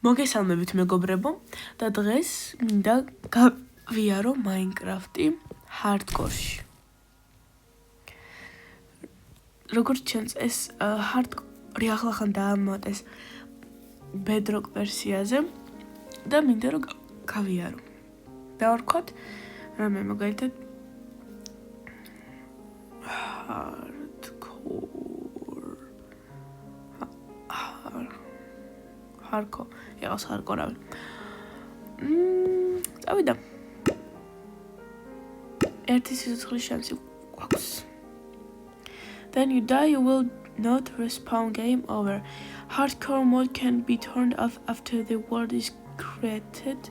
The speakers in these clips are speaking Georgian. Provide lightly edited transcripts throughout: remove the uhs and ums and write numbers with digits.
მოგესალმებით მეგობრებო და დღეს მინდა გავიარო Minecraft-ი hardcore-ში. როგორც ჩანს ეს hardcore-ი ახლახან დაამატეს bedrock ვერსიაზე და მინდა რომ გავიარო. დავარქვათ რამე მაგალითად hardcore եղავს hardcore-ავი. წავიდა. ერთი სიცოცხლის შანსი გვაქვს. Then you die, you will not respawn. Game over. Hardcore mode can be turned off after the world is created.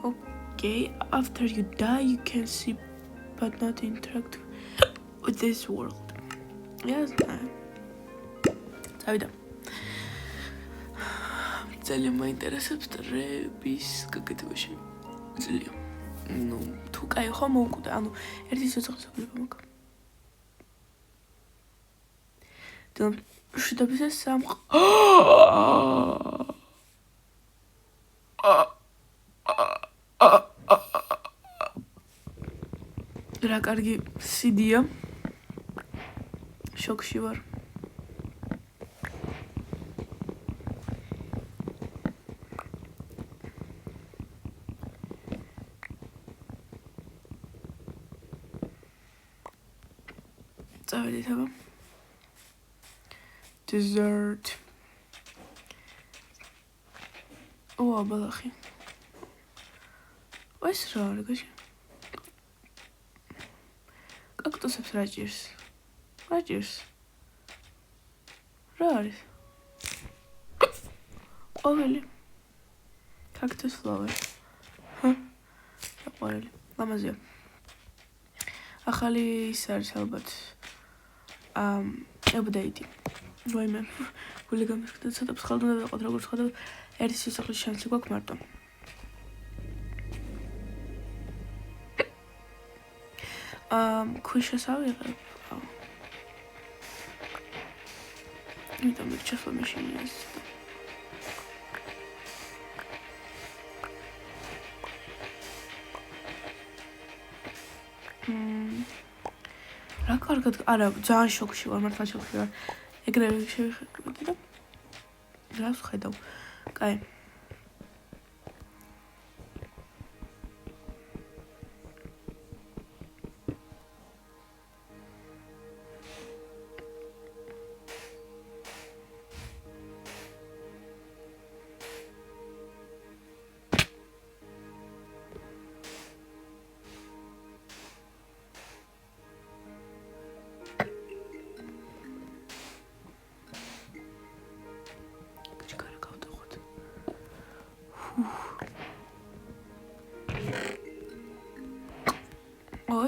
Okay, after you die, you can see but not interact with this world. Yes. წავიდა. ძალიან მაინტერესებს ტრების გაკეთებაში. ძალიან. თუ კაი ხო მოვკვდა, ერთი სიცოცხლის უბნება მაქვს. და შედაბის ეს რა კარგი სიდია. შოკში ვარ. წავედით აბა. Dessert. აბალახი. ეს რა არის გაში? კაქტუსებს რა ჭირს? რა ჭირს? რა არის? ყვავილი. Cactus flower. ყვავილი. ლამაზია. ახალი ის არის ალბათ. update. ვაიმე. გული გამიხდა ცოტა ფხალ უნდა ვიყოთ როგორც ხოდა ერთი სიცოცხლის შანსი გვაქვს მარტო. ქვიშას ავიღებ. იმიტომ მირჩესვა მეშინია ეს. რა კარგად, არა, ძალიან შოკში ვარ, მართლა შოკში ვარ. ეგრევე შევიხდი და რას ვხედავ. კაი.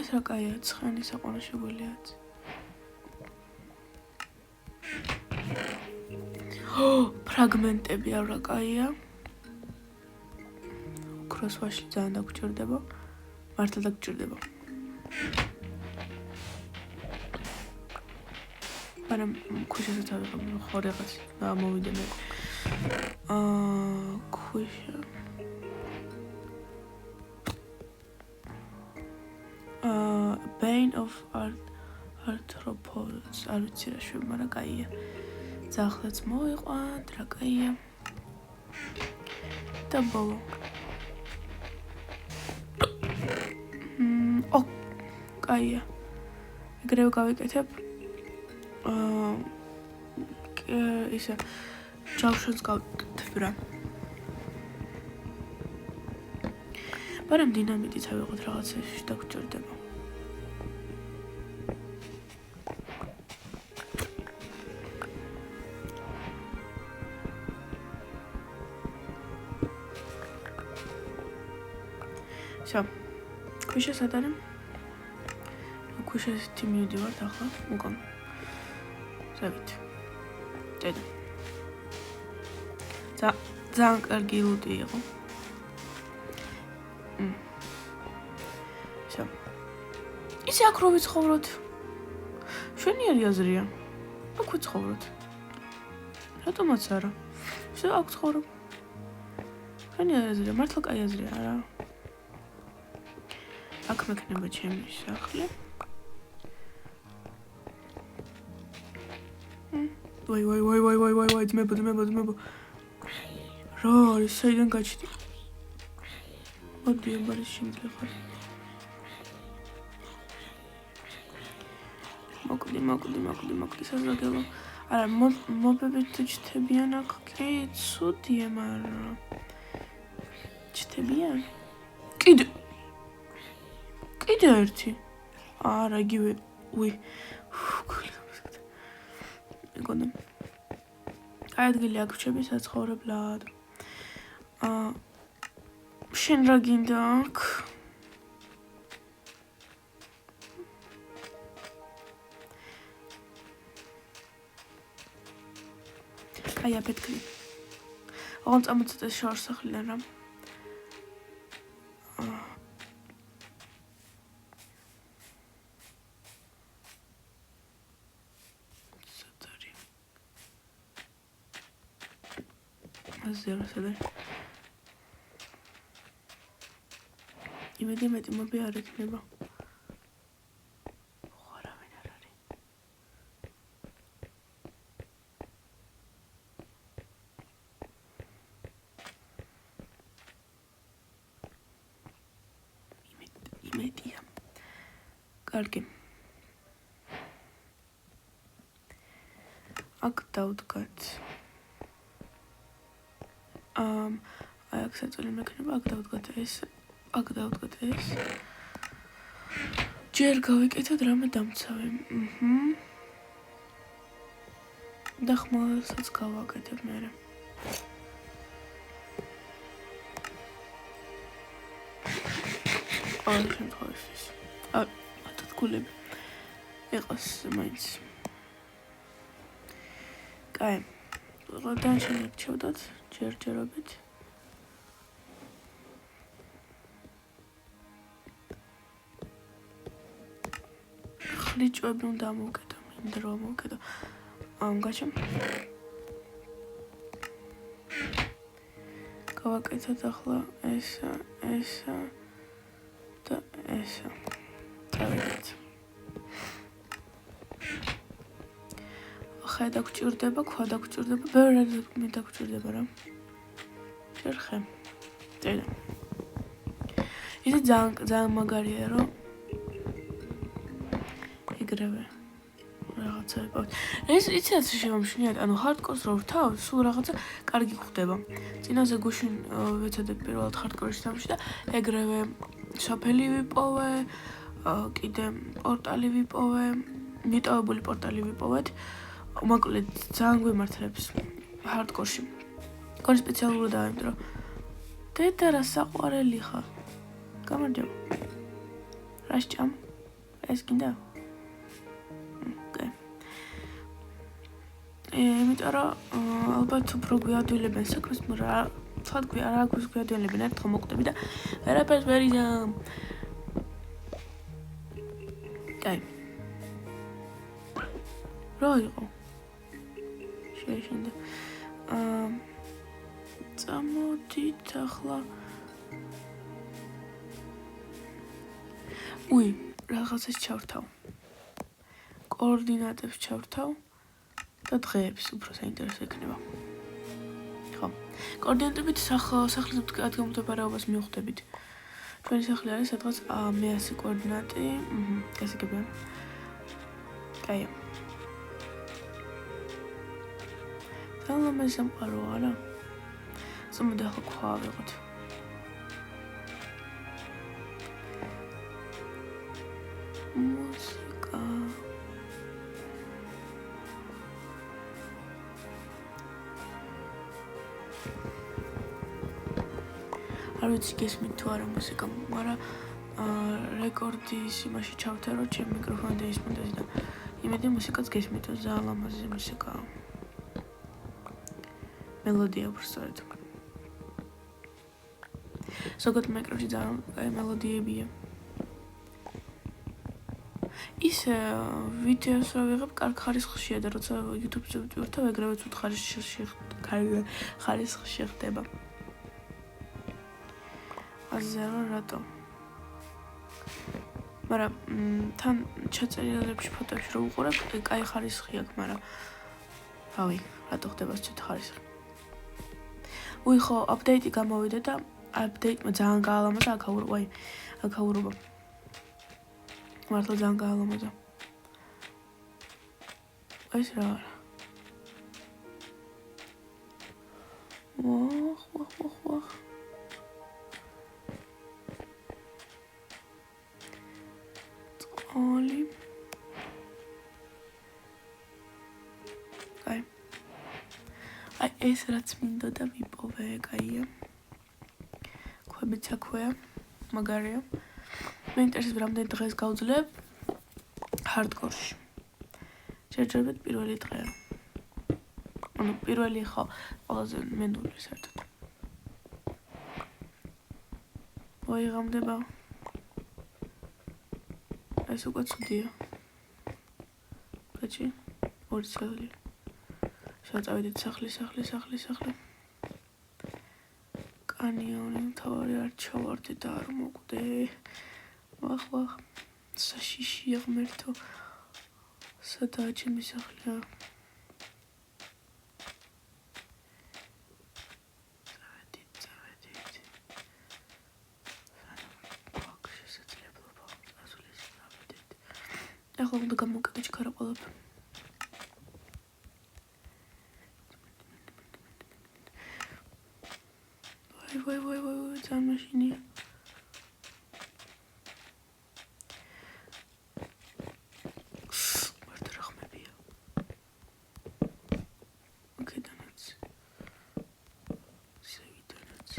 ეს რა კაია, ცხენი საყვარაშობილიაც. ფრაგმენტები რა კაია. ოქროს ვაში ძალიან დაგჭირდება. მართლა დაგჭირდება. მაგრამ ქვიშასაც ავიღებ, ხო რაღაც მოვიდე მე. ქვიშა Bane of arthropods. არ ვიცი რა შვები, მაგრამ კაია. ძახლაც მოიყვანთ, რა კაია. და ბოლო. კაია. ეგრევე გავიკეთებ. ისე ჯავშანს გავკეთებ რა. მაგრამ დინამიტიც ავიღოთ რაღაცაში დაგჭირდება. ქვიშა სად არის? ქვიშასით მივდივართ ახლა, უკან. ზევით. დედა. ძალიან კარგი ლუტი იყო. ისე აქ რო ვიცხოვროთ. შვენიერი აზრია. აქ ვიცხოვროთ. რატომაც არა? ისე აქ ცხოვრობ. თქვენი აზრია, მართლა კაი აზრია არა. აქ მექნება ჩემი სახლი. ვაი, ძმებო. რა არის, საიდან გაჩდი? მოდი, აბარის შემძლე ხარ. მოკლი საზოგელო. არა, მობებით თუ ჩთებიან აქ კი ცუდია, მაგრამ ჩთებიან? კიდე ერთი. არა, იგივე. მეგონა. აი ადგილი აქ ვჩები საცხოვრებლად. შენ რა გინდა აქ? აი აფეთქი. ოღონდ წამოწეს შორს სახლიდან რა. ზეროსადარ. იმედი მობი არ იქნება. ხარავინ არ არის. იმედია. კარგი. აქ დავდგათ. აი აქ საწოლი მექნება, აქ დავდგათ ეს. ჯერ გავიკეთოთ რამე დამცავი. და ხმალსაც გავაკეთებ მერე. ამ შემთხვევაში ათათქულები ეყოს მაინც. კაი. ყველგან შევდოთ ჯერჯერობით. ხლიჭვები უნდა მოვკეტო, მინდა რომ მოვკეტო. გაჩემ. გავაკეთოთ ახლა ესა და ესა. დავიდეთ. ხე დაგჭირდება, ქვა დაგჭირდება, ბევრად მე დაგჭირდება რა. ჯერ ხე. წელა. ისე ძალიან მაგარია რომ ეგრევე რაღაცა იპოვეთ. ეს იცით შემამშნიათ, ანუ ჰარდკორს რო ვთავ, სულ რაღაცა კარგი ხდება. წინაზე გუშინ ვეცადებ პირველად ჰარდკორში თამაში და ეგრევე სოფელი ვიპოვე, კიდე პორტალი ვიპოვე, მიტოვებული პორტალი ვიპოვეთ. მოკლედ ძალიან გვემართლებს ჰარდკორში. კორ სპეციალურად აიმდრო. დედა რა საყვარელი ხარ? გამარჯობა. რა სჭამ? ეს გინდა? იმიტომ რომ ალბათ უფრო გვიადვილებენ საქმეს, მაგრამ თქვათ არ აქვს გვიადვილებენ, ერთხელ მოკვდები და ვერაფერს ვერ იზამ. კაი. რა იყო? შეშინდა. წამოდით ახლა. რაღაცას ჩავრთავ. კოორდინატებს ჩავრთავ. და დღეებს უფრო საინტერესო იქნება. ხო. კოორდინატებით სახლის ადგილმდებარეობას მივხვდებით. ჩვენი სახლი არის სადღაც 100 კოორდინატი. გასაგებია. კაი. ძალამაზი სამყაროა არა? ზომიერ ახლა ქვა ვიღოთ. მუსიკა. არ ვიცი გესმით თუ არა მუსიკა, მაგრამ რეკორდის იმაში ჩავთე რომ ჩემი მიკროფონი დაისმოდეს და იმედი მუსიკაც გესმით, ძალიან ლამაზი მუსიკაა. მელოდია უბრალოდ. ზოგადად მიკროფონში ძალიან კაი მელოდიებია. ის ვიდეოს რო ვიღებ, კარგ ხარისხშია და როცა YouTube-ზე ვტვირთავ, ეგრევე ცუდ ხარისხში ხდება. აზზე რა რატო? მაგრამ თან ჩაწერილებში ფოტოებში რო უყურებ, კაი ხარისხი აქვს, მაგრამ რავი, რატო ხდება ცოტა ხარისხი. უი ხო, აპდეიტი გამოვიდა და აპდეიტმა ძალიან გაალამაზა აქაურობა. მართლა ძალიან გაალამაზა. ეს რა არა. ვახ. Oli. Კაი. აი ეს რაც მინდა და ვიპოვე, კაია. ქვებიც აქვეა, მაგარია. მე ინტერესებს რამდენი დღეს გავძლებ ჰარდკორში. შეჯერებით პირველი დღეა. ანუ პირველი ხო, ყველაზე მენდული საერთოდ. ვიღამდება. ეს უკვე ცუდია. კაჩი, 2 წელი. შევწავიდეთ სახლი. კანიონი თავარი არ ჩავარდე და არ მოკვდე. ვახ. საშიშია ღმერთო. სადაა ჩემი სახლია? ახლა უნდა გამოვკეთო ჩქარა ყველაფერი. ვაი, ძალიან მაშინია. მარტო რა ხმებია. აქედანაც. სევიდანაც.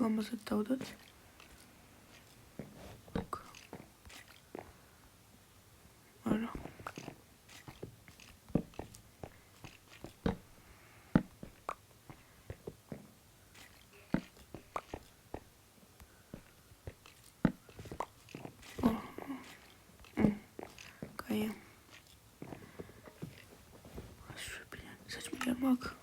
ლამაზად დავდოთ. არა. კაია. შვებიან, საჭმელი მაქვს.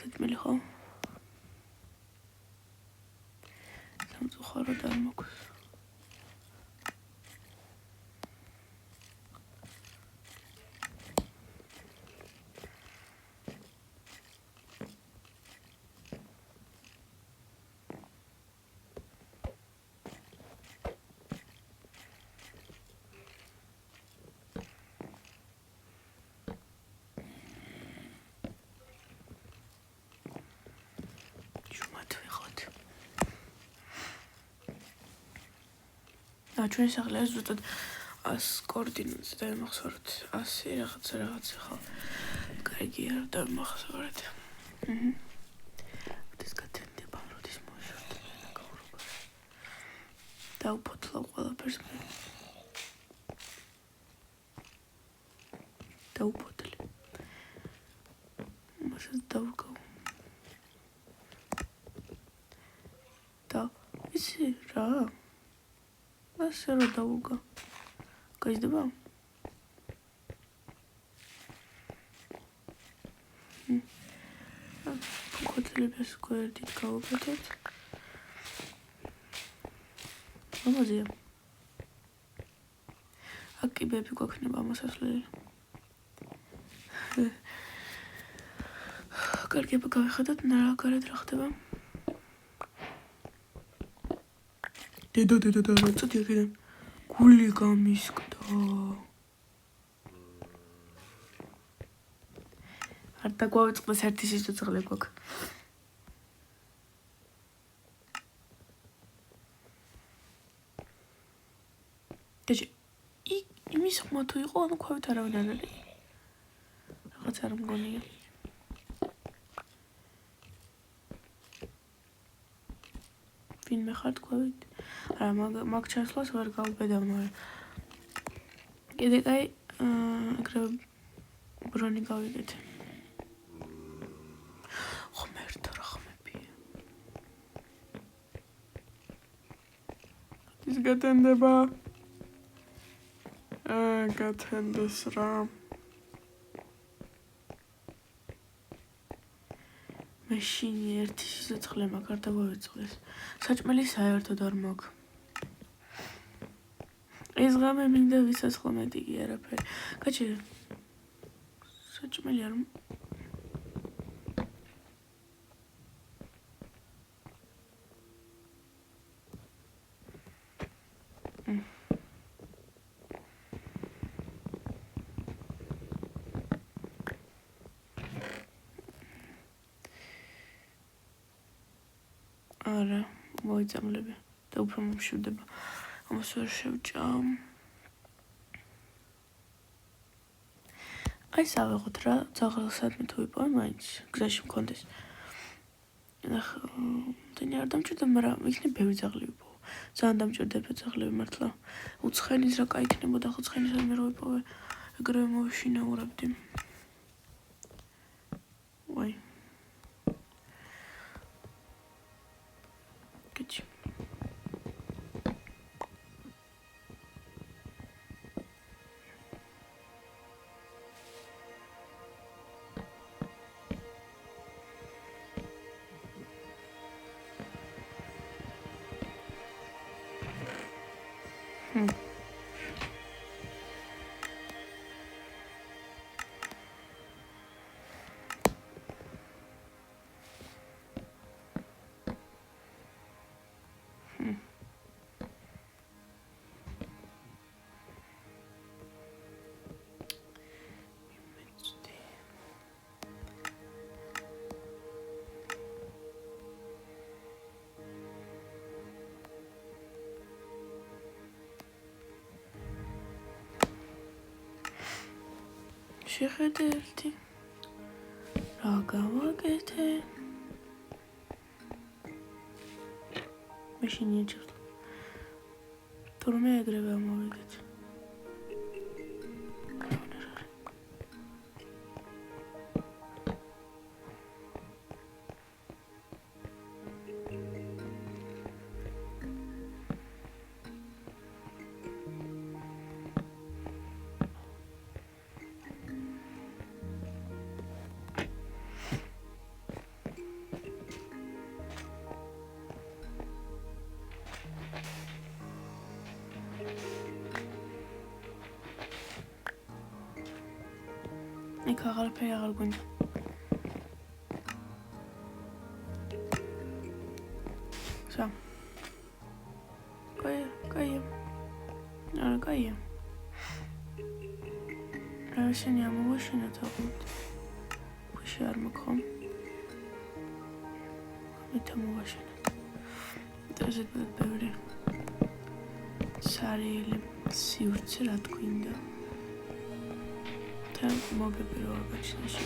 საჭმელი ხო? სამწუხაროდ არ მაქვს. ჩვენი სახლი არის ზუსტად 100 კოორდინატზე დავიმახსოვრეთ. 100 რაღაცა ხო. კარგია, დავიმახსოვრეთ. ეს გათენდება, როდის მოშორდა გაურობა. დავფოთლავ ყველაფერს. დავფოთლე. მასაც დავგავ. ისი რა? ასე რა დავუგა. გაიზდება? ფოთლებს გვერდით გავუკეთოთ. ლამაზია. აქ კიბეები გვაქვს ამასასვლელი. კარგია, გავიხადოთ, გარეთ რა ხდება. დედა როცა იქიდან გული გამისკდა. არ დაგვავიწყდეს ერთი სიცოცხლე გვაქვს. დეჯი იმის ხმა თუ იყო, ანუ ქვევით არავინ არ არის. რაღაც არ მგონია. ვინმე ხარ თქვით? არა, მაგ ჩასვლას ვერ გავბედავ, მაგრამ კიდე კაი, ეგრევე ბრონი გავიკეთე. ღმერთო რა ხმებია. ის გატენდება. გატენდეს რა. მაშინ ერთი სიცოცხლე მაგარ დავიწყდეს. საჭმელი საერთოდ არ მაქვს. ეს ღამე მინდა ვისაცხლო მეტი კი არაფერი. გაჩერე. საჭმელი არ არა, მოიწამლები და უფრო მომშვიდება. ამას ვერ შევჭამ. აი სავეღოთ რა, ძაღლსადმე თუ ვიპოვე მაინც, გზაში მქონდეს. ნახე, თენი არ დამჭირდა, მაგრამ იქნებ ბევრი ძაღლი ვიპოვო. ძალიან დამჭირდება ძაღლები მართლა. უცხენის რა კაი იქნებოდა, ხო ცხენისადმე რო ვიპოვე, ეგრევე მოვიშინაურებდი. ვაი. კეთილ. შეხედე ერთი. რა გავაკეთე? მაშინ იჭერთ. თორმე ეგრევე ამოვიდეთ. იქ აღარაფერი აღარ გვინდა. სა. კაია. არა, კაია. რა შენი ამოვაშინა თაგვით. ხუში არ მქონ. მეთა მოვაშინა. დაზეთ ბევრი. სარიელი სივრცე რა თქვინდა. და მოგები რო გაჩნაში.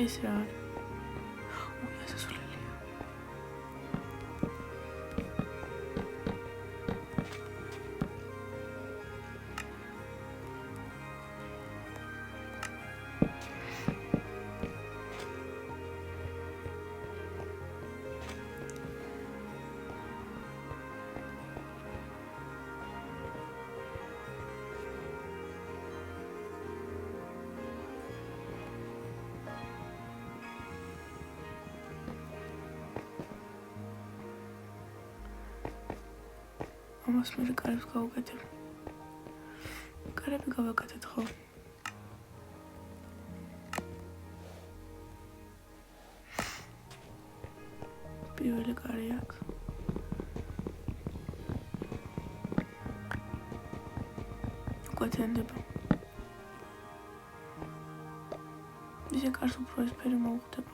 ეს რა? ესასვლელია. ამას მე კარებს გავუკეთებ. კარები გავაკეთეთ ხო? პირველი კარი აქ. გვეთენდება. ისე კარს უფრო ესფერი მოუხდება.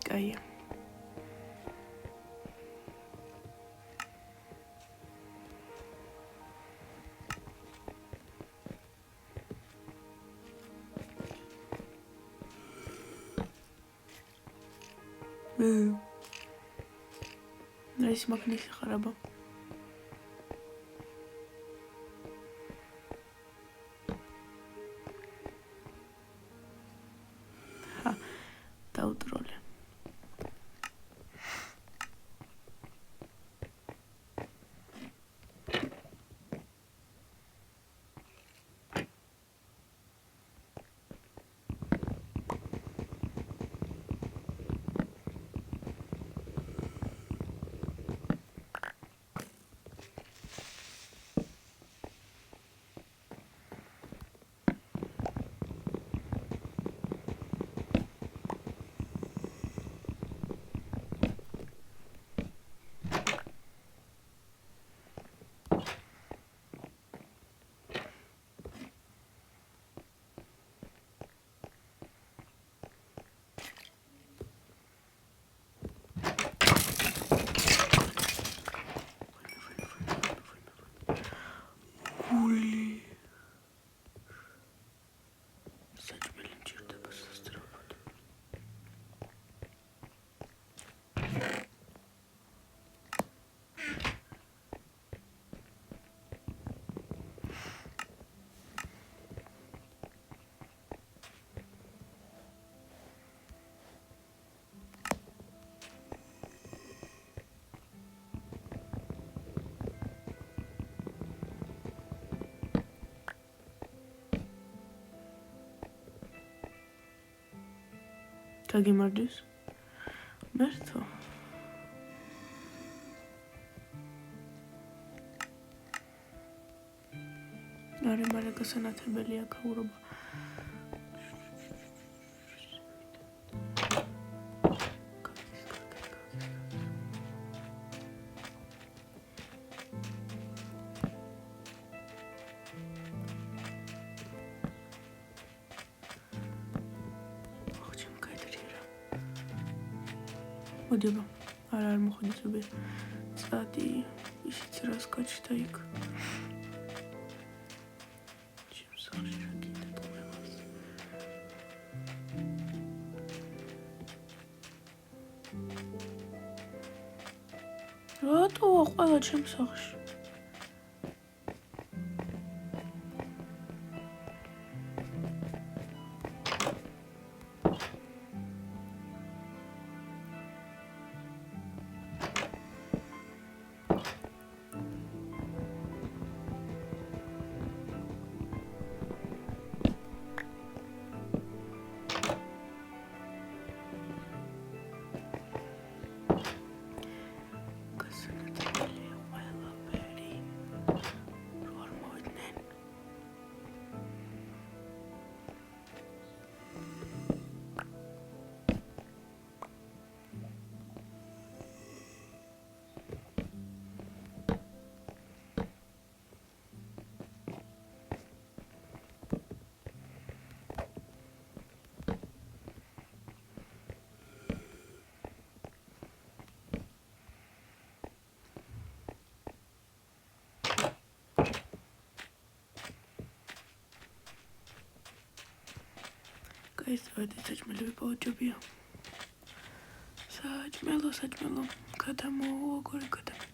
კაია. ეს მაგნისი ხარაბა. დაუტროლე. გაგიმარჯოს? მერთო. არი მალე გასანათებელია ქაურობა. მოდება. არ მოხდები. წადი ისიც რას გაჩნდა იქ. შემსახში რა გიტყვევას. რატოა ყველა შემსახში? ეს საჭმელები პაუჯობია. საჭმელო, გადამო, როგორი გადამო.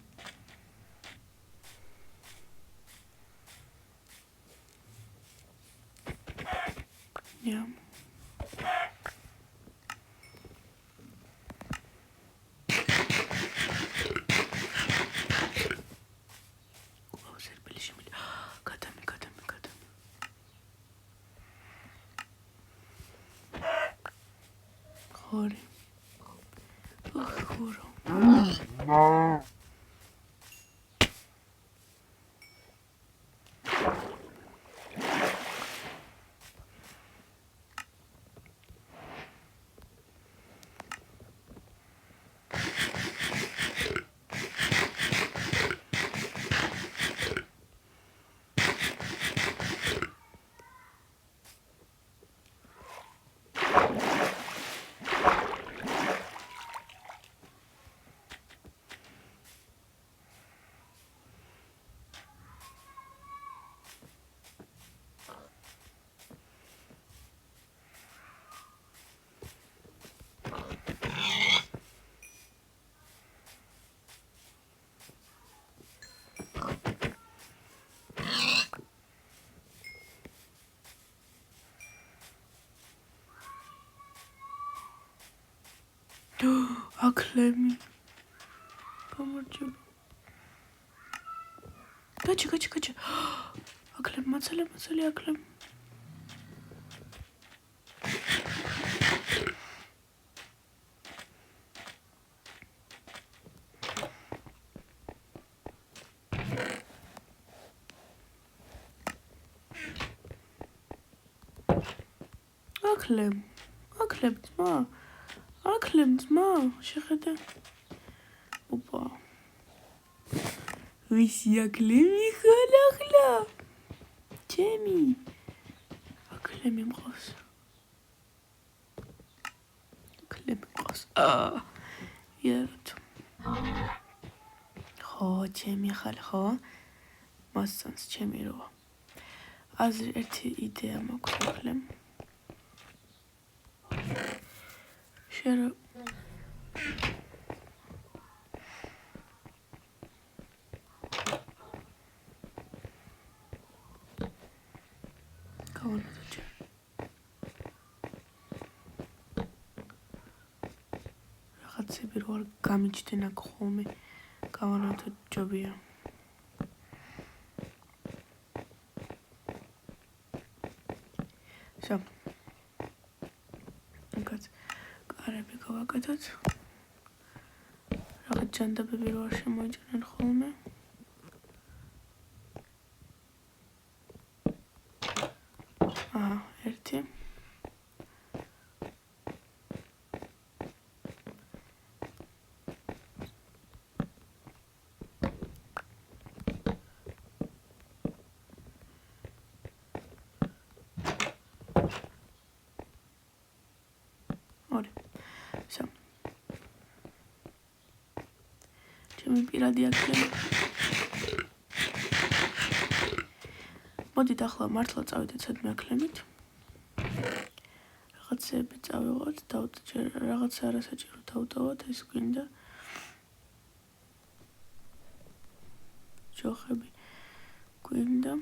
Yum. Χώρη. Χώρο. აკლემი. გამარჯობა. გაჩი. აკლემ, მაცალე აკლემ. აკლემ ძმა, შეხედე. ოპა. ვისი აკლემი ხალახლა? ჩემი. აკლემი მყავს. იაროთ. ხო, ჩემი ხალ, ხო? მასწანს ჩემი როა. აზრი ერთი იდეა მაქვს აკლემ. შერო გავანადოჯე. რაღაცები რო არ გამიჩნდნენ აქ ხოლმე გავანადოჯობია. So. Ингээд კარები გავაკეთოთ. რაღაც ჯანდაბები რო არ შემოიჭრნენ ხოლმე. ერთი. ჩემი პირადი აკლემი. მოდით ახლა მართლა წავიდეთ სადმე აკლემით. რაღაცები წავიღოთ, რაღაც არასაჭირო დავტოვოთ, ეს გვინდა. ჯოხები გვინდა.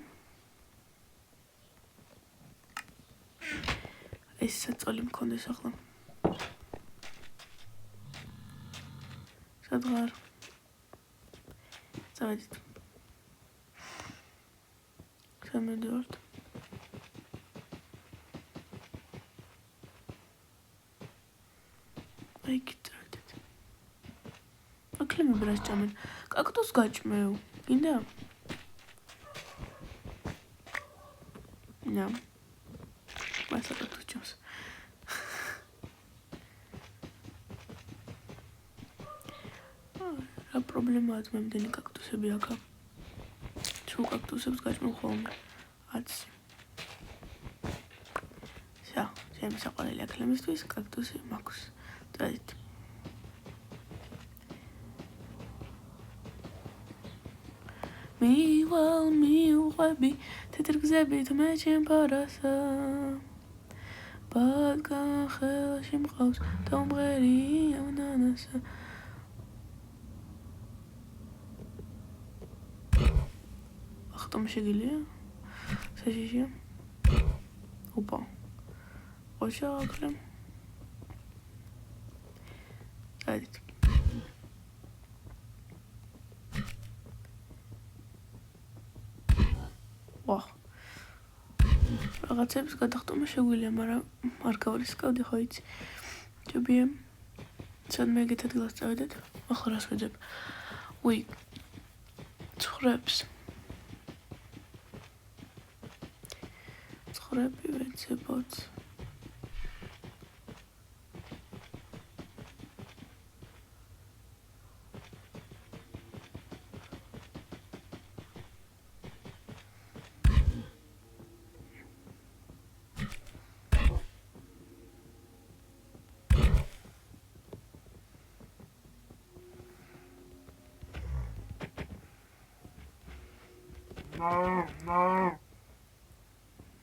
ეს საწოლი მქონდეს ახლა. სადღარ წავედით. სამედივართ. აიქ წავედით. აკლემი ბრას ჭამენ. კაქტუს გაჭმევ. გინდა? ნამ. მასა კაქტუს ჭამს. რა პრობლემაა ძმემდენი კაქტუსები აქა? Two კაქტუსებს გაჭმევ ხოლმე. 10. So, ჩემი საყვარელი აკლემისთვის კაქტუსი მაქვს. წავედით. მიუყვები თეთრ გზებით მე ჩემ პარასა. ბადგან ხელში მყავს და უმღერი ანანასა. ახტომ შეგილია? საშიშია? ოპა. ოშა აკლემ. წავედით. რაღაცებს გადახტომა შეგვიძლია, მაგრამ არ გავრისკავდი ხო იცი. ჯობია. სადმე ეგეთ ადგილას წავედეთ. ახლა რას ვეძებ? ცხრებს. ცხრები ვეძებოთ.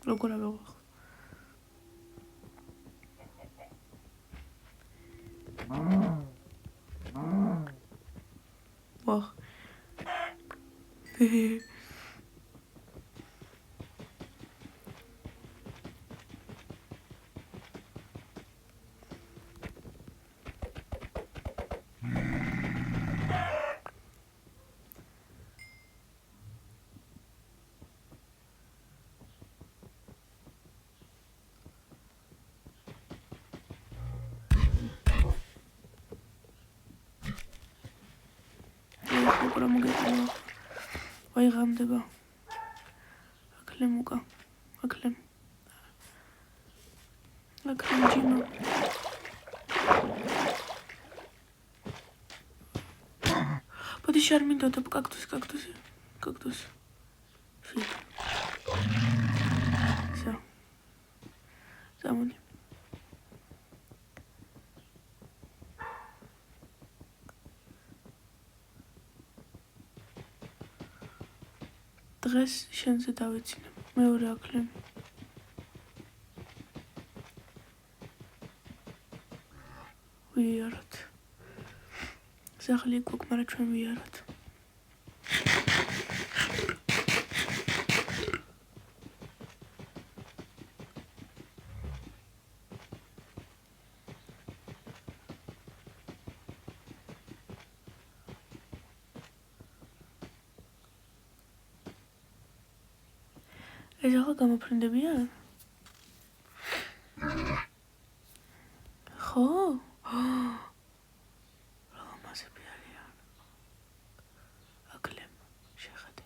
როგორ ავიღო? ვახ. რა მოგეყოლა. ვაი ღამდება. აკლემ უკა. აკლემ ჯინო. ბოდიში არ მინდოდა კაქტუსი. შიტ. Всё. Замоდი. დღეს შენზე დავეცინებ. მეორე აკლემ. ვიაროთ. სახლი გვაქვს, მაგრამ ჩვენ ვიაროთ. ეს ახლა გამოფრინდებია? ხო? რამაზები არიან. აკლემ, შეხედე.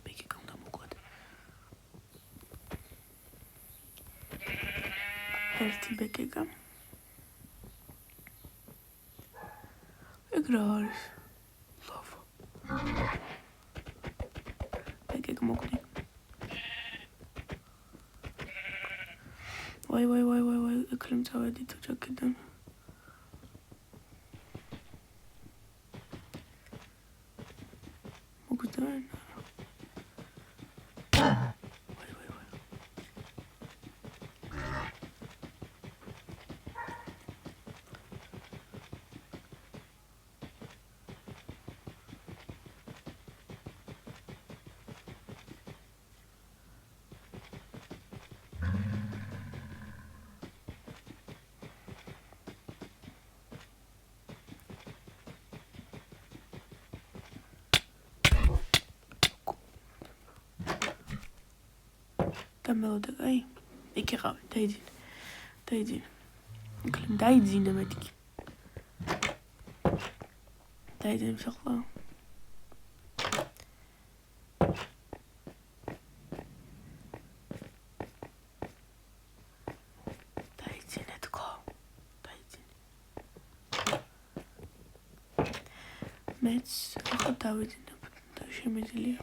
ბეკეკამ დამოკვადე. ერთი ბეკეკა. ეგ რა არის? ლავა. ბეკეკ მოკვდი. ვაი, აკლემ წავედი თუ ჯაკიდან. მოგდან. ვაი. დამელოდა, აი. იქ იყავი, დაიძინე. აკლემ დაიძინე მეთქი. დაიძინე სახლა. დაიძინე თქო. მეც ახლა დავიძინებ და შემიძლია.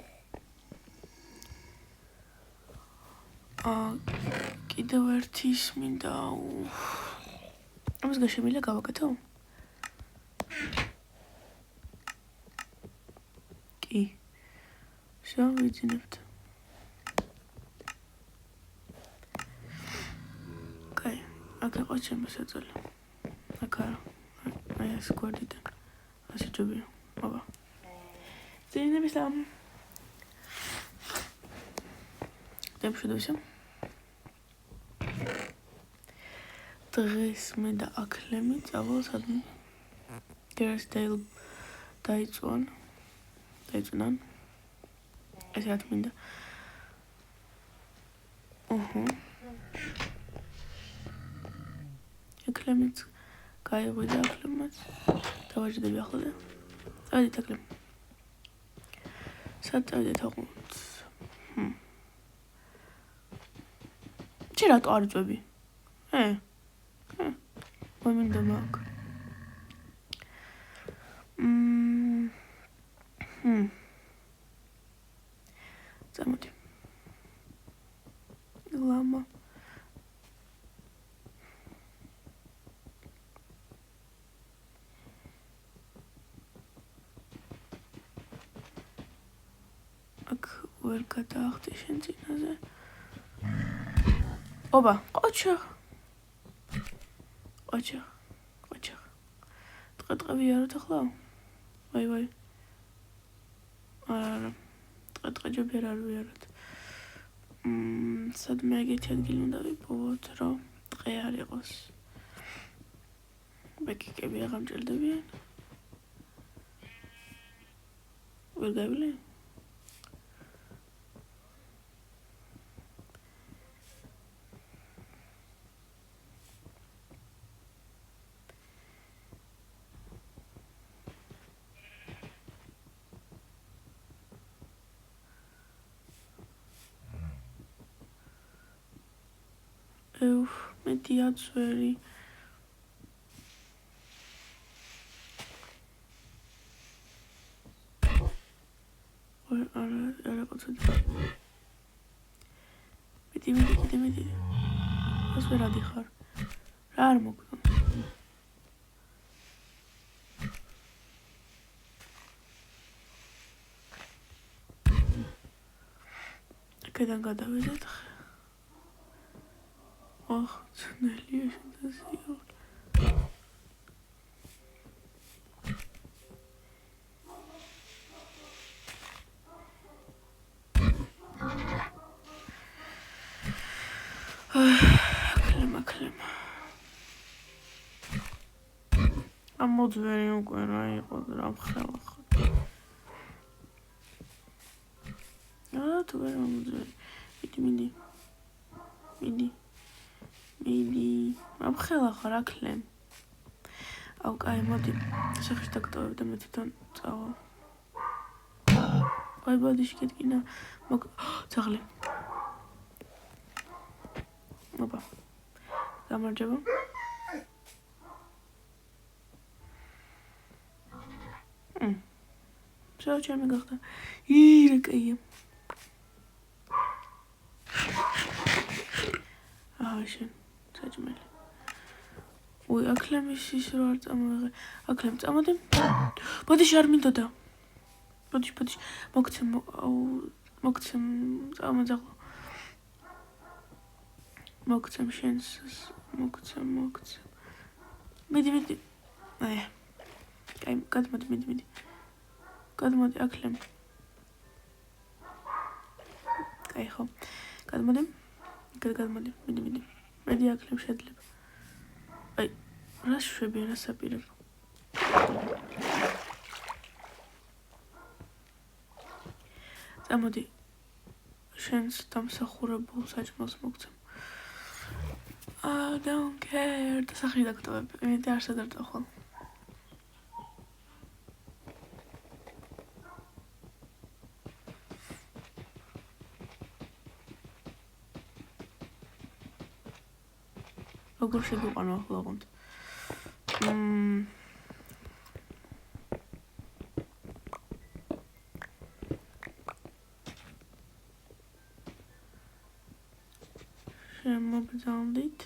კიდევ ერთი ის მინდა. ამას გაშემილია გავაკეთო? კი. всё, ვიძინებთ. კაი, აქ იყო ჩემი საძოლე. აქ არა. აი ეს გვერდიდან. ასე ჯობია. აბა. ძინების ამ. დამშვიდობისა. დღეს მე და აკლემი წავალ სადმე გერსდეილ დაიწვან ესე რა მინდა აკლემიც გაიღვიდა აკლემაც დავაჯდები ახლა და წავედით აკლემ სად წავედით აღვით ჩი რატო არ წვევი მომინდა მაგ წამოდი ლამა აქ ვერ გადაახტი შენ წინაზე ობა ყოჩა ტყე ვიაროთ ახლა ვაი არა ტყე ჯობია არ ვიაროთ სადმე ეგეთი ადგილი უნდა ვიპოვოთ რომ ტყე არ იყოს ბეკიკები აღარ მჭირდებიან ვერ გავილე მეტია ძვერი. არა კოცოდი. მეტი. ეს ვერ ადიხარ. რა არ მოგდო? აქედან გადავიდეთ. ძნელია შედასიო. აკლემ. ამოძვერი უკვე რა იყო რა მხელა ხარ. თუ ვერ ამოძვერი. მიდი. ამხელა ხარ აკლემ. აუ კაი მოდი. სახში დაგტოვებ და მე თვითონ წავა. აი ბოდიში კეთკინა. ძაღლი. ოპა. გამარჯობა. Čo mi gachta? Ire kaya. Şen. Saçmalı. Oy aklamış şişir ama aklamış ama dem. Body şarmin doda. Body. Moktem ama zaglo. Moktem şensiz. Moktem. Midi. Ay. Ay midi. გადმოდი აკლემ. კაი ხო. გადმოდი. მიდი. მედი აკლემ შეძლებ. აი, რა შვები რა საპირებ. წამოდი. შენს დამსახურებულ საჭმელს მოგცემ. I don't care. და სახრი დაგტოვებ. მე არ სადარტო ხოლ. როგორ შეგვიყვანო ახლა ოღონდ. შემოგძანდით.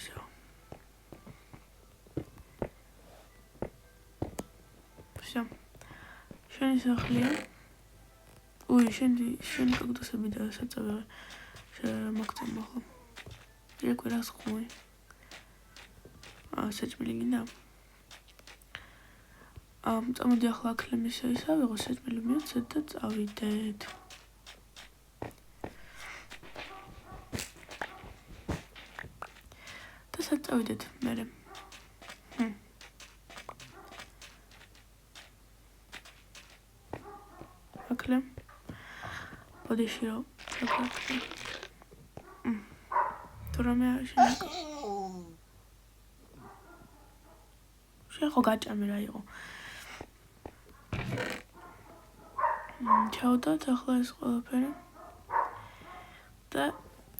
Всё. შენი სახლია. Ой, შენ კოგდოსები და საწავე მოგწემ ახლა. იქ რას ხმოი? საჭმელი გინდა? წამოდი ახლა აკლემის ისა ვიღო საჭმელი მივცეთ და წავიდეთ. და საწავიდეთ მერე. აკლემ ბოდიში რო თურმე შენ ხო გაჭამე რა იყო ჩავდოთ ახლა ეს ყველაფერი და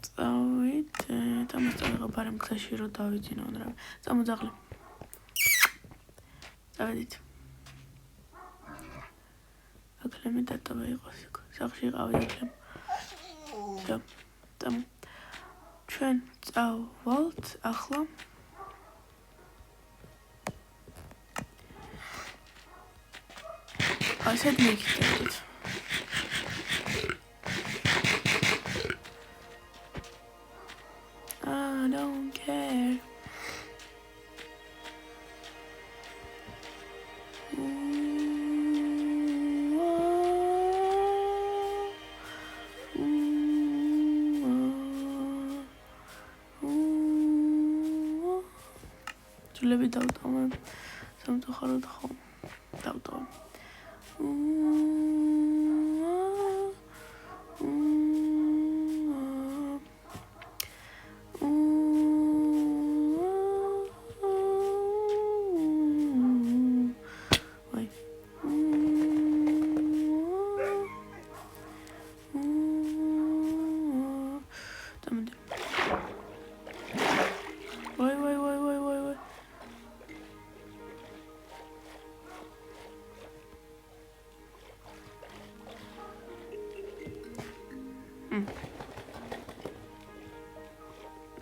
წავიდეთ ამას წავიღო ბარემ გზაში რო დავიძინო რა წამოძაღლე წავედით აკლემი დატოვა იყოს იქ სახში ყავი აკლემ და ჩვენ წავალთ ახლა ასეთ მიქიდეთ I don't care Levi დავტოვებ სამწუხაროდ ხო დავტოვებ ვაი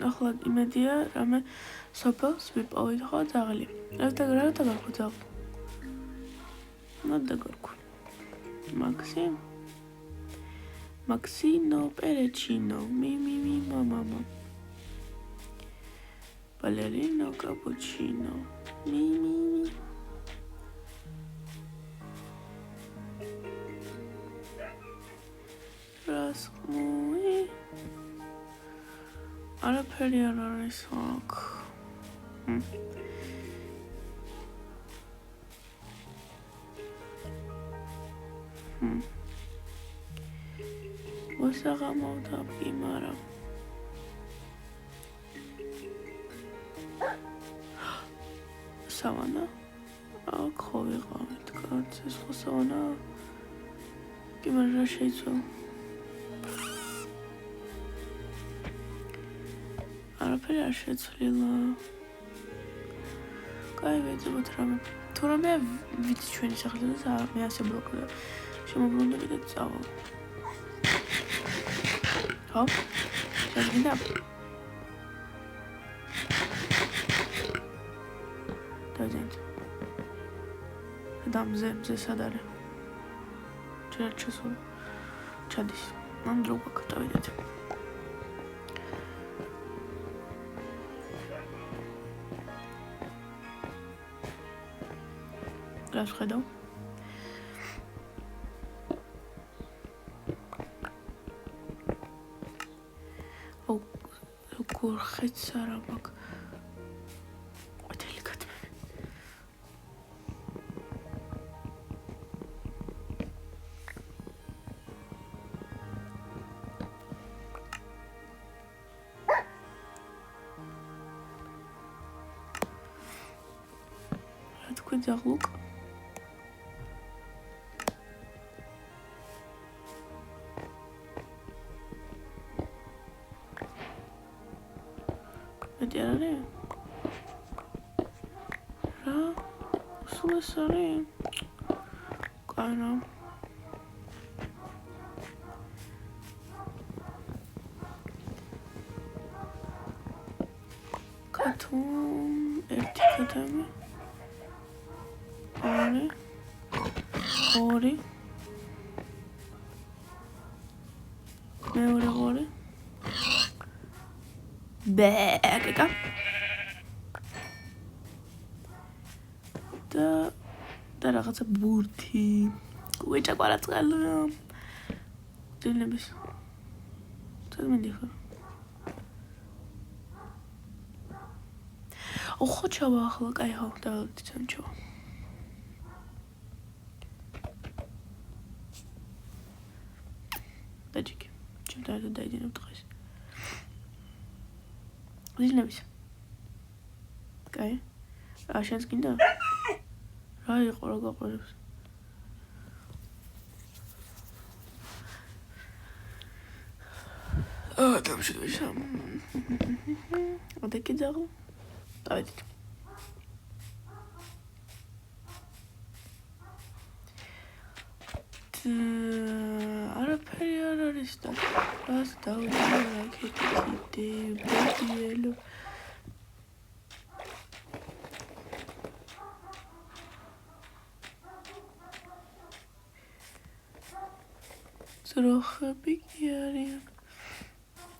ახლა იმედია რამე სოფელს ვიპოვით ხო ძაღლი. რა დაგარქვა ძაღლი? დაგარქვა. Maxino Perecino, mi mamma. Ballerino cappuccino, mi. Rasmui. Araperi ararisok. მოსაღამოვდა იმარა. სავანა? აქ ხო ვიყავით, კაც ეს ხო სავანა? იმარა რა შეიცვალა? არაფერი არ შეცვლილა. კაი ვეძებოთ რამე. თუ რამე ვიცი ჩვენი სახლი და მე ასე ბლოკდა. შემოbrunდა კიდე წავალ. ხო? შეგინდა? დაძენ. დამზე სად არის? ჩერ ჩესულ. ჩადის. მან დრო გვაქვს დავიდეთ. რას ხედავ? როგორ ხეთს არა მაქვს. დელიკატ. რა თქვი ძაღლუკ? Mediyare. Ra. Sulasare. Kana. Katum. Erti katami. Ori. მეორე ღორი. ბეკეკა და რაღაცა ბურთი უეჭაყარა წყალია ძილების წმინდი ხო ოხო ჩავა ახლა კაი ხო დავალდი ჩამჩო დაჭიკი ჩემთან ერთად დაიდინებ დღეს ძილების კაი შენს გინდა რა იყო რა გაყვერებს დამშვიდობისა ოდეკი ძაღლ დავედით არაფერი არ არის და რას დავიწყე რაკეტი ბედიელო ძროხები კი არიან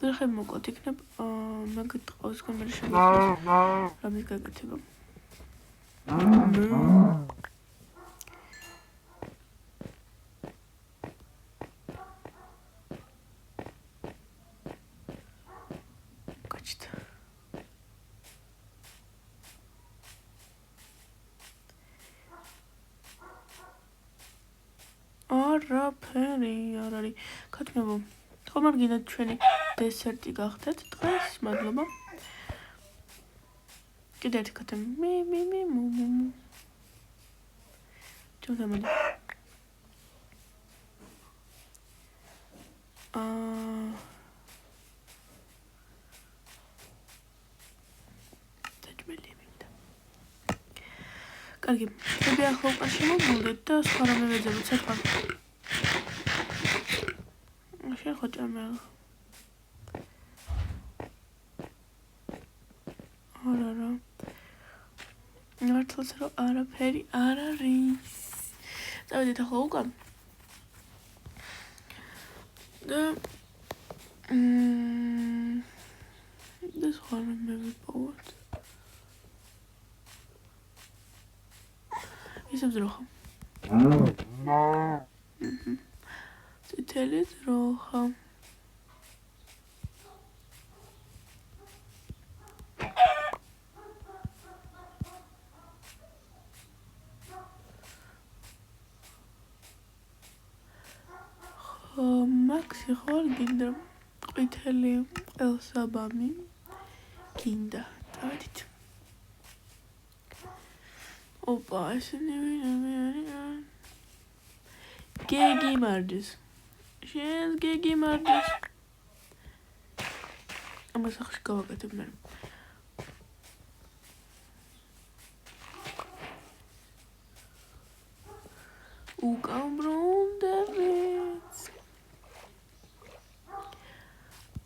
ძროხები მოკლედ იქნებ მაგით ყავს გამერ შემოხდეს რამის გაკეთება არაფერი არ არის ქათმებო ხომ არ გინდათ ჩვენი დესერტი გახდეთ დღეს მადლობა კიდე ერთი ქათმ მე ჩოდამოდი კარგი, მე ახლა უკან შემოვიდეთ და სხვა რამე ვეძებოთ საქმე. შენ ხო ჭამე. არა. მართლაც რომ არაფერი არ არის. წავედით ახლა უკან. და ეს ხარ მე ვიპოვოთ. ისევ ძროხა. წითელი ძროხა. მაქსი ხარ გინდა ყვითელი ელსაბამი გინდა დავედით ოპა ესენი ვინმე არის გეგი მარჯის შენ გეგი მარჯის ამას ახში გავაკეთებ მე უკან ბრუნდებით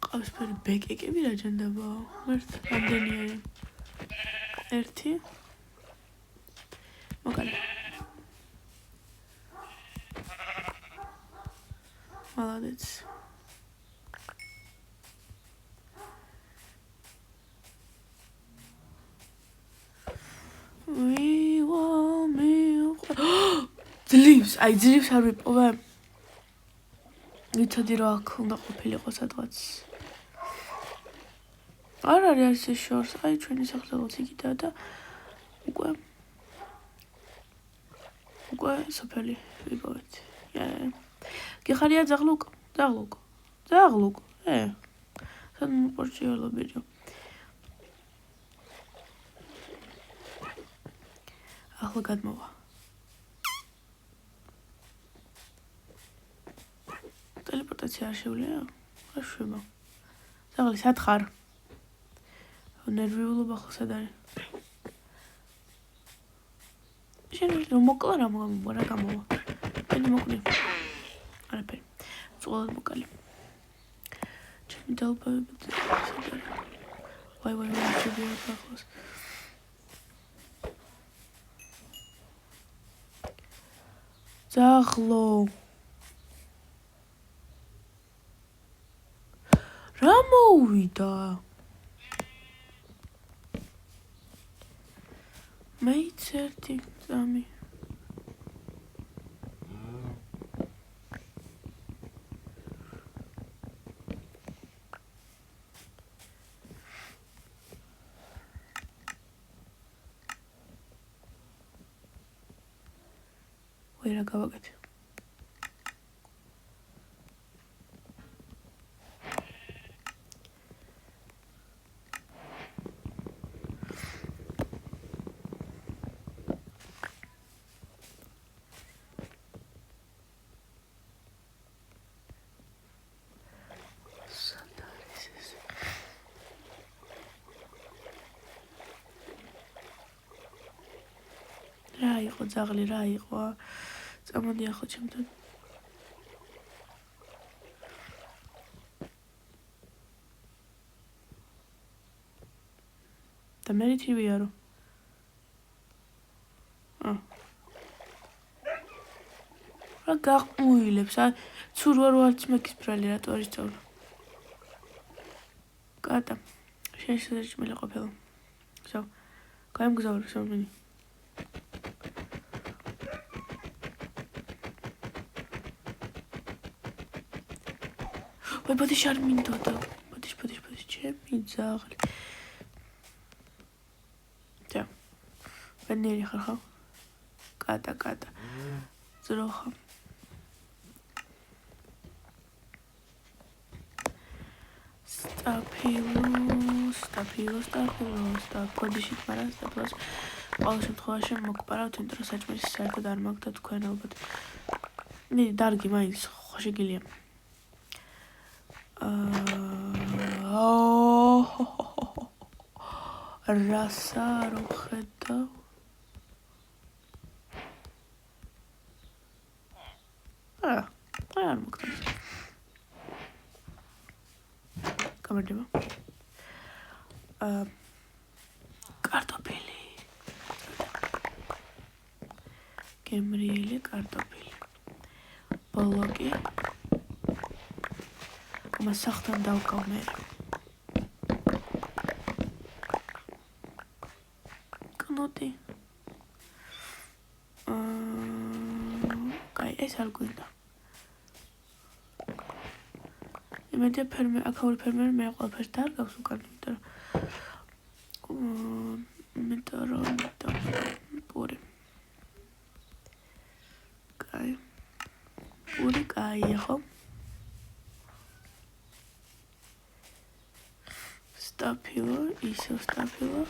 ყავისფერი ბეკეკები რა ჯანდაბაა ერთ რამდენი არის ერთი მოკალე молодец we want me ძლივს აი ძლივს არ ვიპოვე ვიცოდი რომ აქ უნდა ყოფილიყო სადღაც არ არის ეს შორს აი ჩვენი სახელმწიფო იქითაა და უკვე სოფელი ვიპოვეთ გიხარია ძაღლუკ სანამ პორჩიოლო ბიჭო ახლა გადმოვა ტელეპორტაცია არ შეუძლია არ შვება ძაღლი სად ხარ ნერვიულობა ხო სად არის შენ რომ მოკლა რა გამოვა მე მოკლე არაფერი წულად მოკალი ჩემი დალბავები ვაი შევიდა ახლა ძაღლო რა მოვიდა მეც ერთი წამი ვერა გავაკეთე რა იყო ძაღლი რა იყო წამოდი ახლა ჩემთან და მე თივია რომ რა გაყმუილებს ცურ ვარ მეკის ბრალი რატო არის წაულ კატა შენ შეჭმელი ყოფილა სა გაიმგზავრე სამენი ბოდიშ არ მინდოდა ბოდიშ ჩემი ძაღლი და ვენერი ხარ კატა ძროხა სტაფილოს ბოდიში მაგრამ სტაფილოს ყოველ შემთხვევაში მოგპარავთ იმიტომ რომ საჭმელი საერთოდ არ მაქვს და თქვენ ალბათ დარგი მაინც ხოშეგილია რასა რო ხედავ არ მოგწონს გამარჯობა გემრიელი კარტოფილი. ბოლოკი. ამას სახთან დავკავ მე. კნოტი. კაი, ეს არ გვინდა. იმედია აქაური ფერმერი მე ყველაფერს დარგავს უკან, იმიტომ რომ პური. კაი. პური კაია, ხო? სტაფილო, ისევ სტაფილო.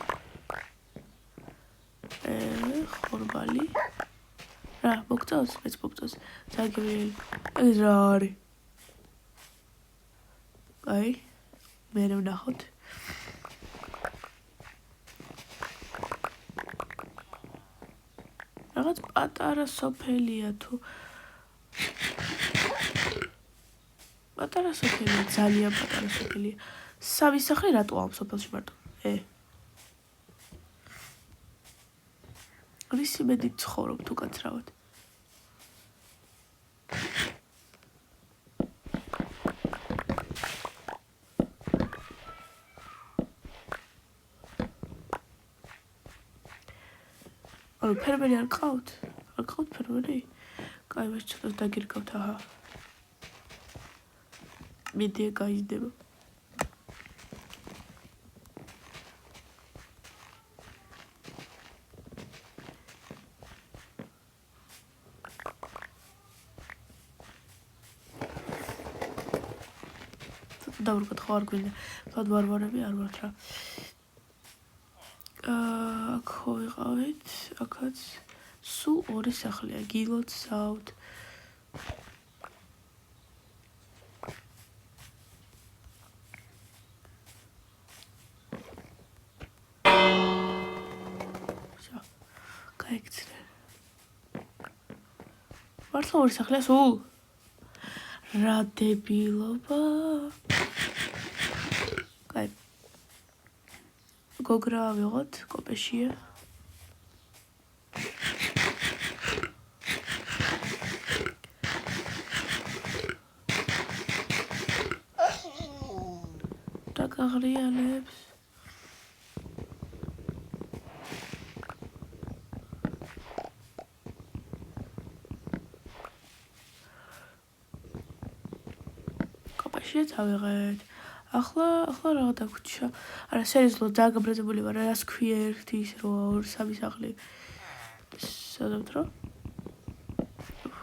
ხორბალი. რა, მოგწავს? მეც მოგწავს. ზაგრიელი. ეს რა არის? აი, მე ვნახოთ. რაღაც პატარა სოფელია თუ პატარა სოფელია, ძალიან პატარა სოფელია. სამი სახლი რატო ამ სოფელში მარტო? რისი მედი ცხოვრობ თუ კაცრავად? ანუ ფერმერი არ ყავთ? არ ყავთ ფერმერი? კაი, მას ცოტა დაგირგავთ, აჰა. მედია გაიზდება. დავრგოთ ხო არ გვინდა. თვად ვარვარები არ ვართ რა. აქ ხო ვიყავით, აქაც სულ ორი სახლია, გილოთ საუთ. გაიქცრე. მართლა ორი სახლია სულ? რა დებილობა. კაი. გოგრა ავიღოთ, კოპეშია. დაგაღრიალებს. კოპეშიაც ავიღეთ. ახლა რა დაგვრჩა? არა, სერიოზულად ძალიან გაბრაზებული ვარ, რას ქვია ერთი ის რო ორი სამი სახლი. სადავთ რა?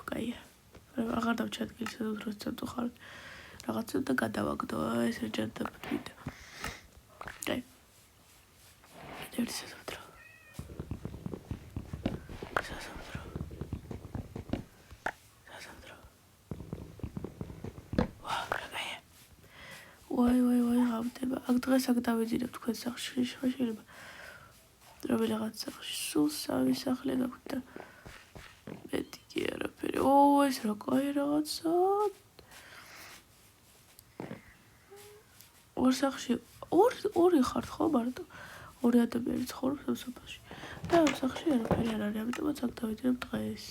კაია. აღარ დავჩადგილი სადავთ რო ცოტა ხარ. რაღაცა და გადავაგდო, ეს ჯერ დავთვით. კაი. ერთი სადავთ რა. ვაი, გავდება. აქ დღეს აქ დავეძინებ თქვენ სახლში, შეიძლება. რომელიღაც სახლში სულ სამი სახლი გაქვთ და მეტი კი არაფერი. ეს რა კაი რაღაცა. ორ სახლში ორი ხართ ხო მარტო? ორი ადამიანი ცხოვრობს ამ სოფელში. და ამ სახლში არაფერი არ არის, ამიტომაც აქ დავეძინებ დღეს.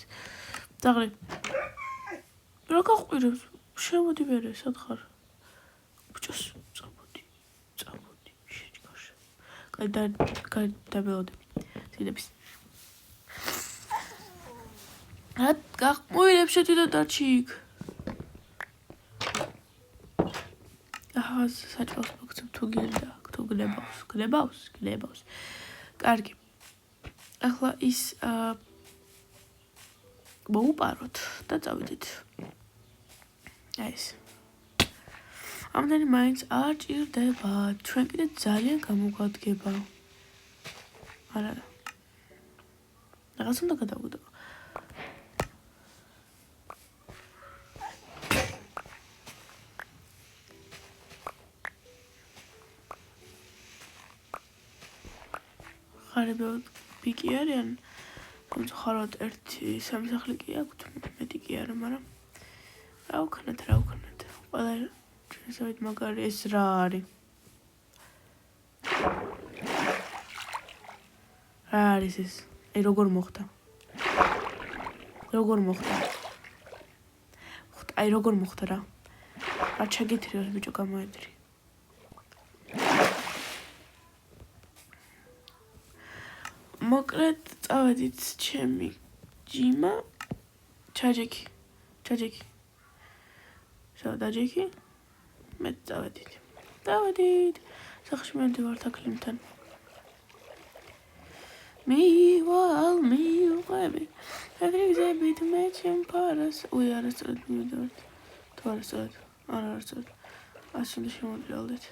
ძაღლი. რა გაყვირებს? შემოდი მერე, სად ხარ? ბჭოს, წამოდი, შეჭგაშ. კაი, დაბელოდები. ძინების. რა გაყვირებს შედიდო დარჩი იქ? აჰა, საჭმელს მოგცემ თუ გინდა, თუ გნებავს. კარგი. ახლა ის მოუპაროთ და წავიდეთ. ეს. ამდენი მაინც არ ჭირდება, ჩვენ კიდე ძალიან გამოგვადგება. არა. რაღაც უნდა გადავიდო. ხარებად პიკი არიან, თუმცა ხარად ერთი სამი სახლი კი აქვთ, მეტი კი არა, მაგრამ რა ვქნათ. ყველა ჩვენსავით მაგარი ეს რა არის? რა არის ეს? როგორ მოხდა? როგორ მოხდა? აი როგორ მოხდა რა? რა ჩაგეთრიოს ბიჭო გამოედრი. მოკლედ წავედით ჩემი ჯიმა ჩაჯექი. დაჯექი? მე წავედით. სახში მივდივართ აკლიმთან. მივალ მივყვები. ეგრიგზებით მე ჩემ ფარას. უი არასწორად მივდივართ. თუ არასწორად. არა არასწორად. ასე უნდა შემოძრალდეთ.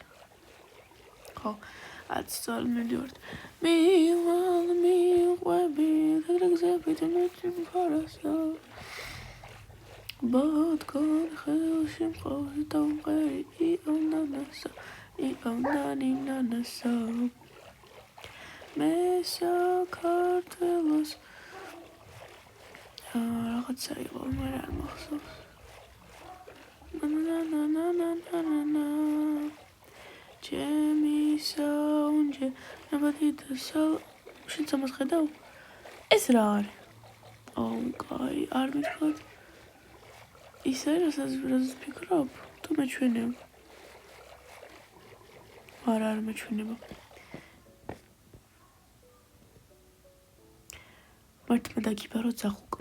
ხო, სწორად მივდივართ. მივალ მივყვები. ეგრიგზებით მე ჩემ ფარას. ბოდგან ხელში მყავს დამყერი იონანასა მე საქართველოს რაღაცა იყო მე არ მახსოვს ჩემი საუნჯე ნაბადი და შენ სამას ხედავ ეს რა არის კაი არ მითხრათ ისე რასაც ვფიქრობ თუ მეჩვენებ არა არ მეჩვენება მართლა დაგიბარო ძახუკ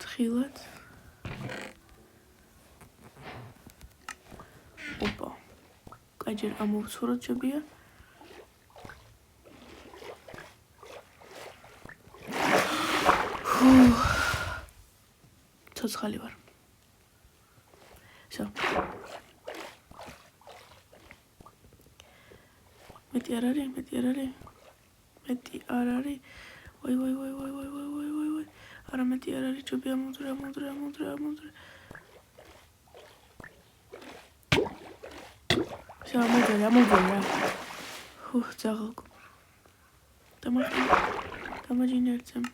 თხილად ოპა კაჯერ ამოვცუროთ ჯებია ცოცხალი ვარ. So. მეტი არ არის. ვაი. არა მეტი არ არის, ჯობია მომძრე. შემოძრა. ძაღალკო. დამაჯინერცემ.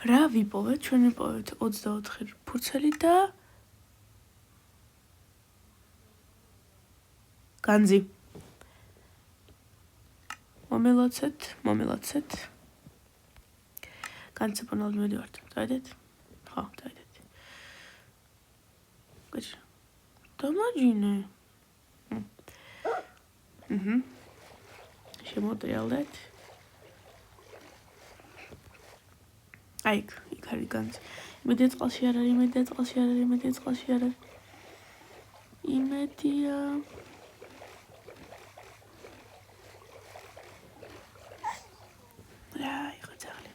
რა ვიპოვეთ? ჩვენ ვიპოვეთ 24 ფურცელი და განძი. მომილოცეთ. განცეპონალ მივიდივართ. დაიდეთ? ხო, დაიდეთ. კაი. დამაჯინე. შემოტრიალდეთ. იქ არის განძი. იმედია წყალში არ არის. იმედია. რა, იყო ძაღლი.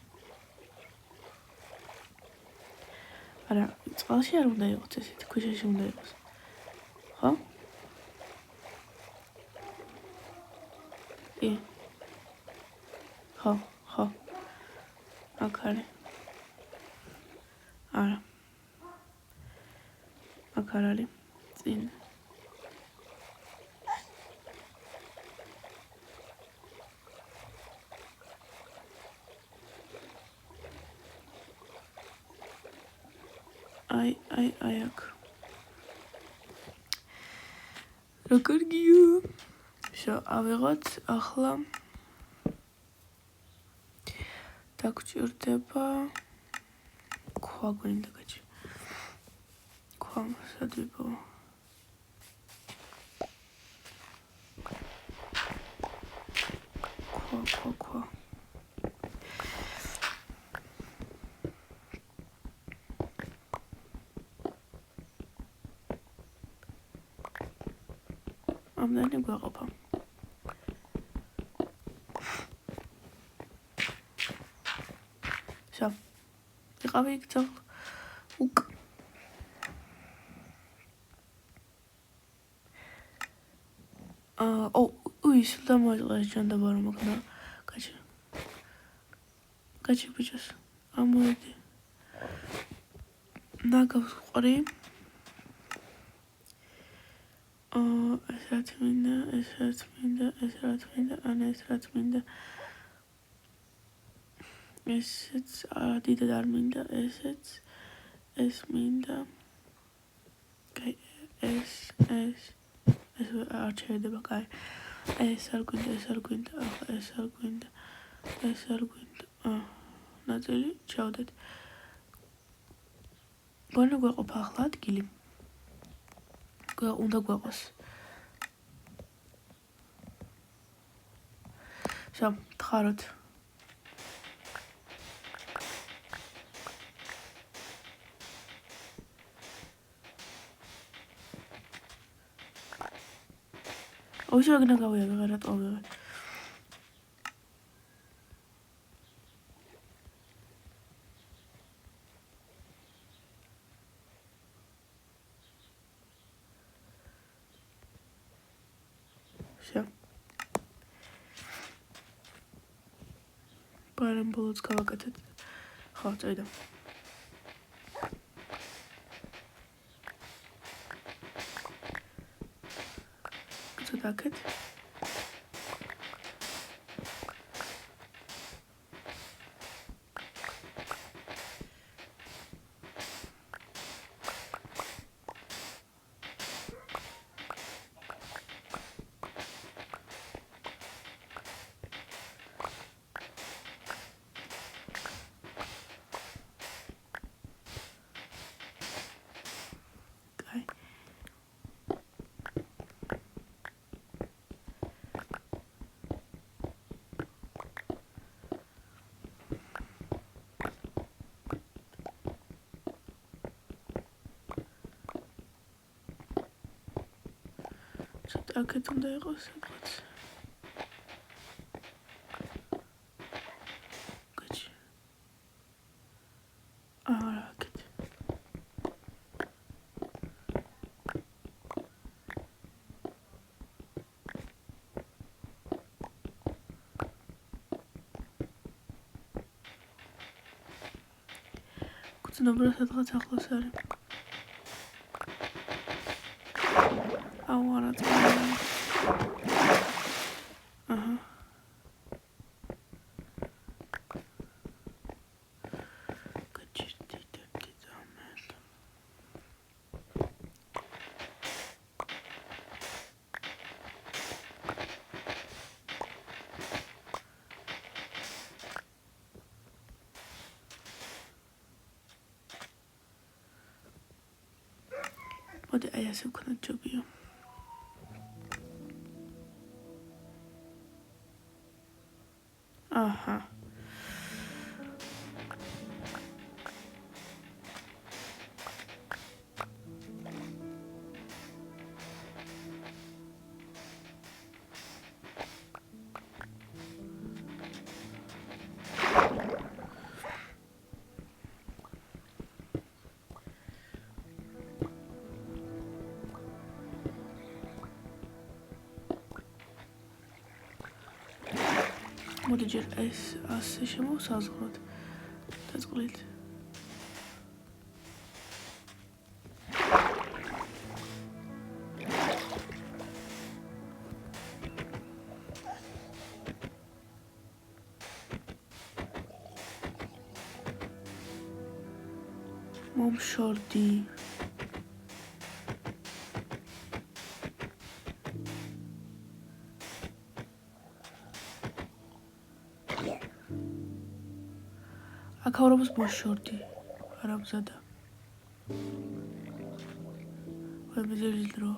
არა, წყალში არ უნდა იყოს ესეთი, ქვიშაში უნდა იყოს. ხო? ხო. აქ არის. არა. აქ არ არის. წინ. აი აქ. რა კარგია. ავიღოთ ახლა. დაგჭირდება ქვა გვინდა გაჩი ქვა სადვიბო ქვა ამდენი გვაყოფა ვიყავი იქ ძაღლ უკ ის დამოიწყეს ჯანდაბა რომ აქნა გაჩი ბიჭოს ამოიდი ნაგავს ყრი ეს რაც მინდა ესეც დიდად არ მინდა ეს მინდა კაი ეს არ შეიძლება კაი ეს არ გვინდა, ახლა ეს არ გვინდა. ნაწილი ჩავდეთ. გონა გვეყოფა ახლა ადგილი. უნდა გვეყოს. ხაროთ. ოღონდ რა გავიარე, რა ტოვე. Parembolots გავაკეთეთ. ხო, წავიდა. წოდაკეთ. აქეთ უნდა იყოს რაღაც. კაჩი. არა, აქეთ. გძნობ რა სადღაც ახლოს არის. Ahora Aha. What I also couldn't do you. Aha. მოდი ჯერ ეს ასე შემოვსაზღვროთ დაწყლით. მომშორდი აქაურობს მოშორდი არამზადა ვებზელი დრო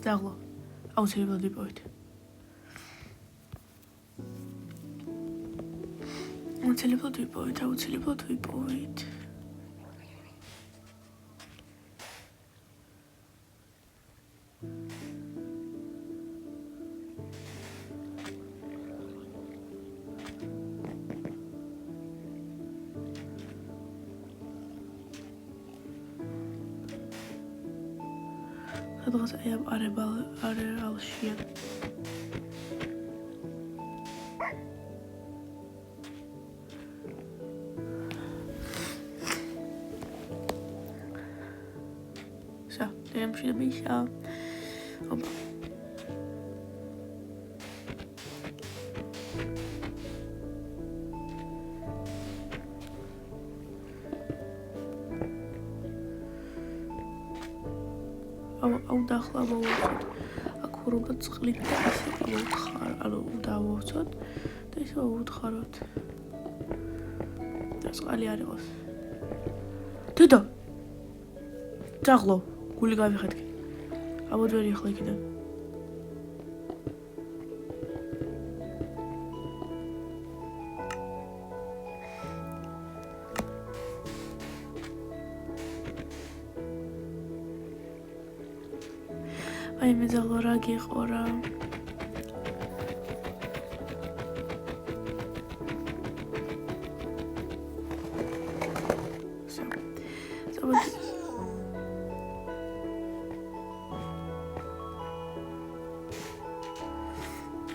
დაღლო აუცილებლად ვიპოვეთ აუცილებლად ვიპოვეთ სადღაც ამ არეალშია So, dem steht mich ja. Opa. აუ დაახლა მოვუწოთ. აქ უბრალოდ წყლით და ისე მოვთხარ, ანუ დავუვწოთ და ისე ვუთხაროთ. და წყალი არ იყოს. დედა. ძაღლო, გული გავიხეთქი. ამოდვერი ახლა იქიდან. აი მე ძაღლო რა გიყო რა.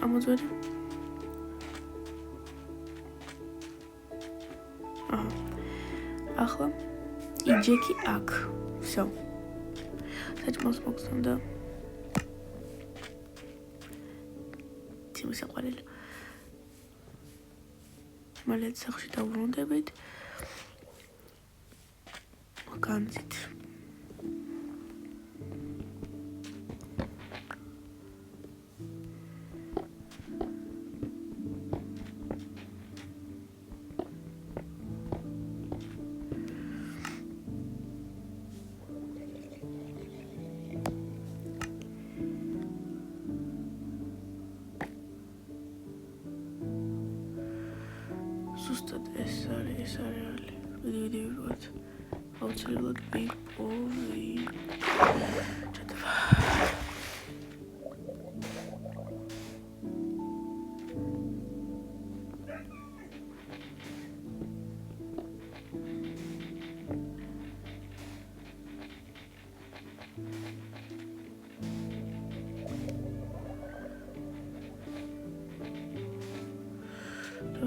ამოძვერი. ახლა იჯექი აქ. всё. საჭმელს მოგწონდა. თიმისაყვალელი. მალე სახში დავბრუნდებით. განძით. Sustat ეს არის ვიდი ვიგოთ აუცილებლად ვიპოვი ჩატება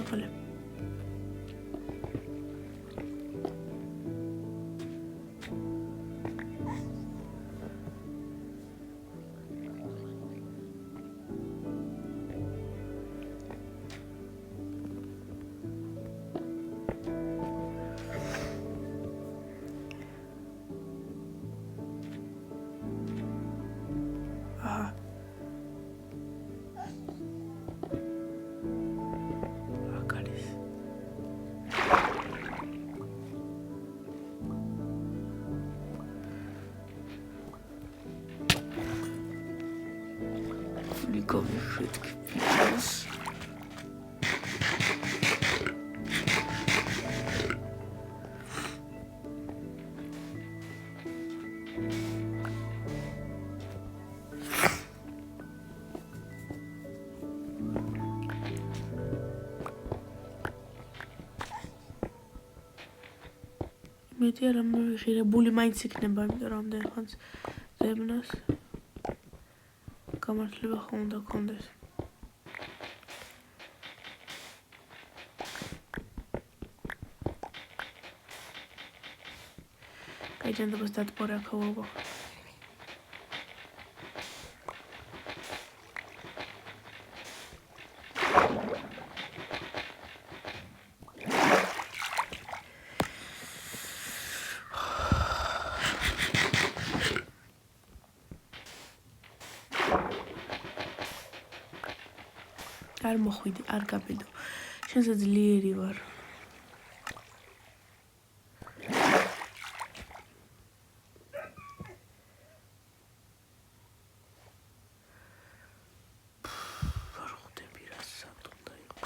ხალე გავიხეთქი ფიქრს მეტი არ მივიღირებული მაინც იქნება, იმიტომ რომ ამდენ ხანს ზებნას გამართლება ხომ უნდა გქონდეს. გაიჯანდებას დატბორე აქაურობა. არ მოხვიდი, არ გაბედო. შენზე ძლიერი ვარ. არ ხვდები რა სათუნდა იყო.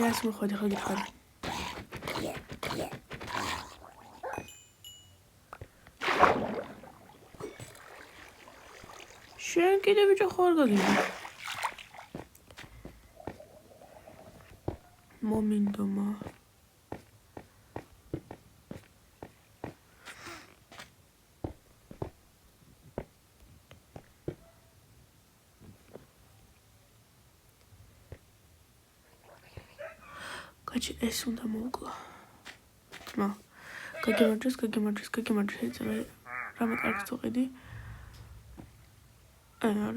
რას მოხვედი ხო გითხარი? შენ კიდე ბიჭო ხო არ გაგიდი? მომინდომა გაჩი ეს უნდა მოვკლა ძმა გაგიმარჯვეს ეცება რამე კარგს ვყიდი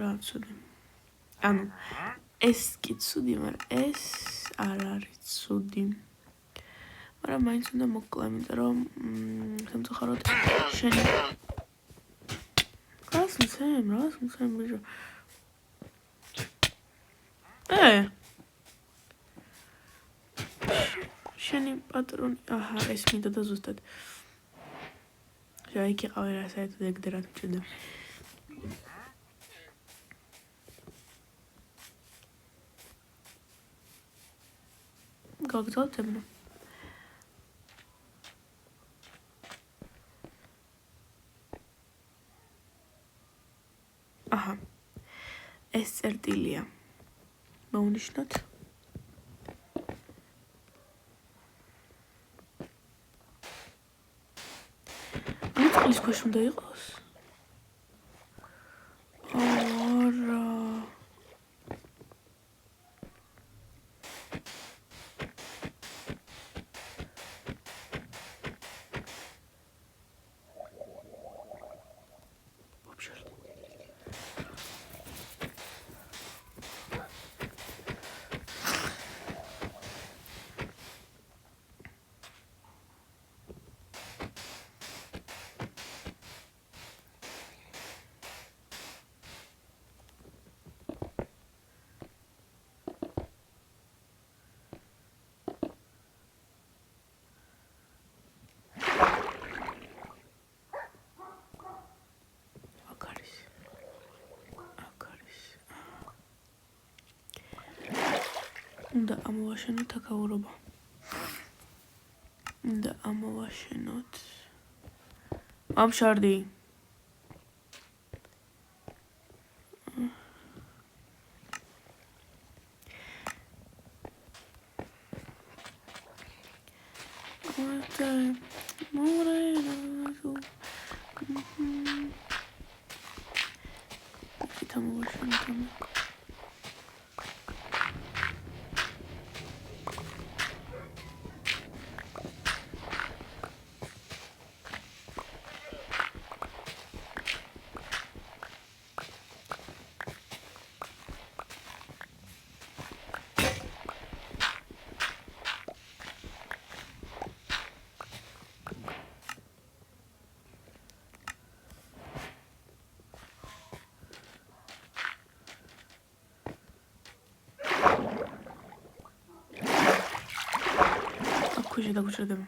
რა ცუდი ანუ ეს კი ცუდი მაგრამ ეს არ არის ცუდი მაგრამ მაინც უნდა მოკლა იმიტომ რომ სამწუხაროდ შენ მცემ ბიჭო. შენი პატრონი, აჰა, ეს მინდა და ზუსტად. იქ იყავი რა საერთოდ ეგ რა თქმა. გაგზავნოთ ემნა. აჰა. ეს წერტილია. მოვნიშნოთ. ის ქვეშ უნდა იყოს? არა. უნდა ამოვაშენოთ აქაურობა. უნდა ამოვაშენოთ. ამშარდი. Kuşa da kuşadım.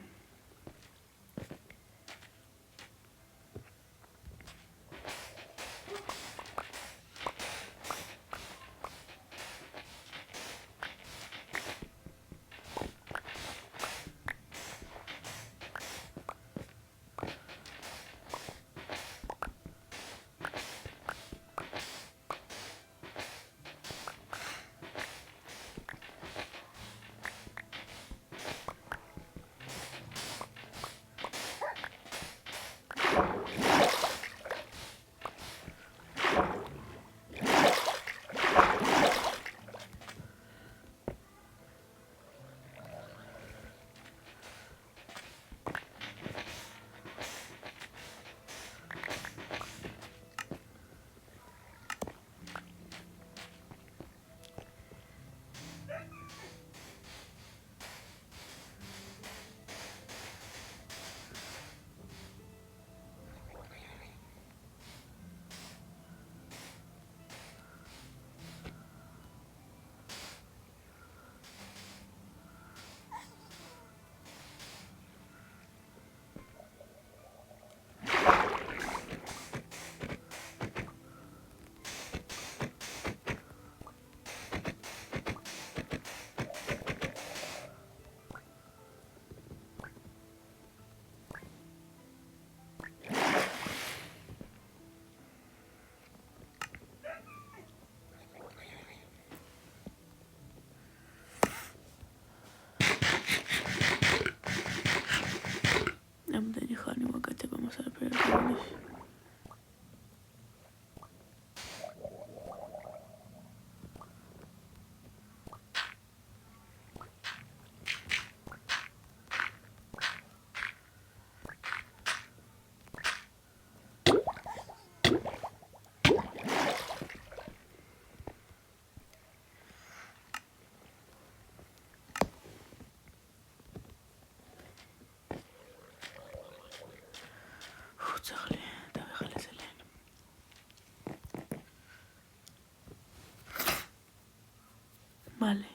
მალე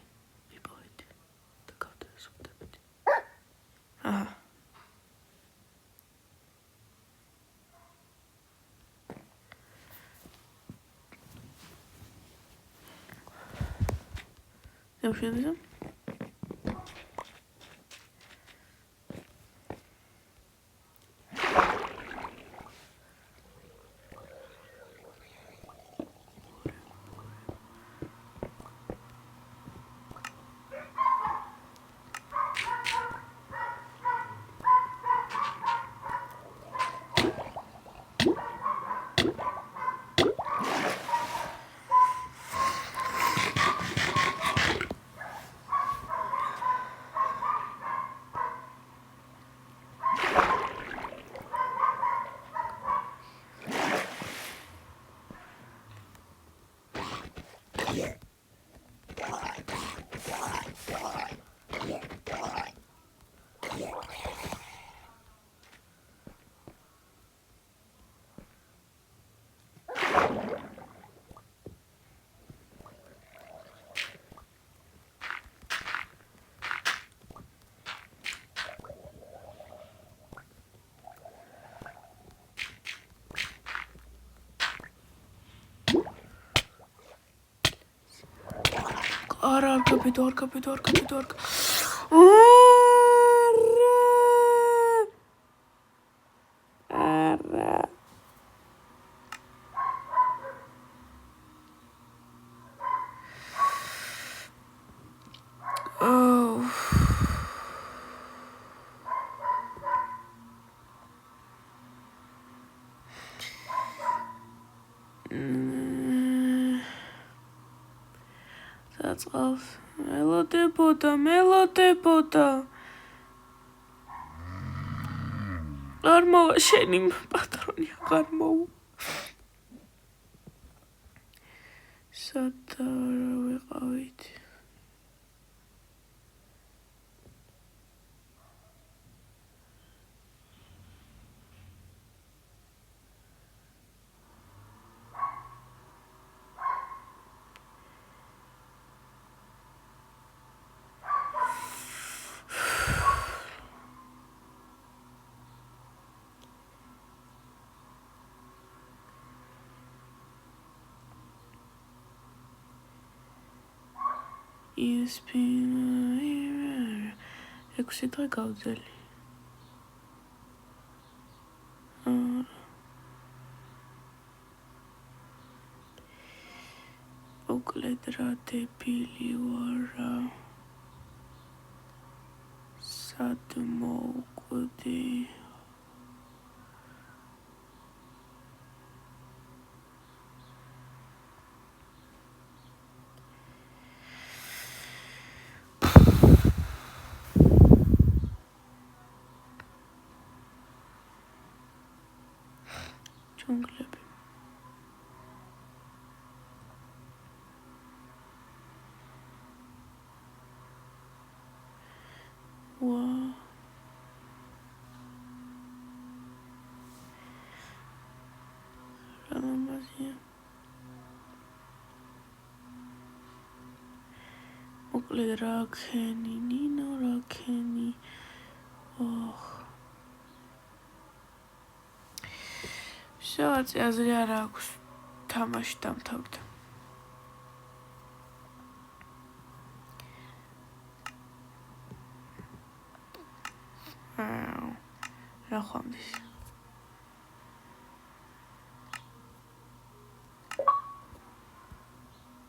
ვიპოვეთ და გავთავაზობთ. აჰა. Yapıyoruz. Arka. Oh. That's off. Melodepota. Armo შენი პატრონი აღარ მოუ. სად ვიყავით? ESP 6 დღე გავძელი. მოკლედ რა დებილი ვარა. სად მოვკვდი? ჯუნგლები. Wow. Ramazia. მოკლედ რაქენი, ნინო რაქენი. ოხ. შევაწი აზრი არ აქვს. თამაში დამთავრდა. რა ხვამდის?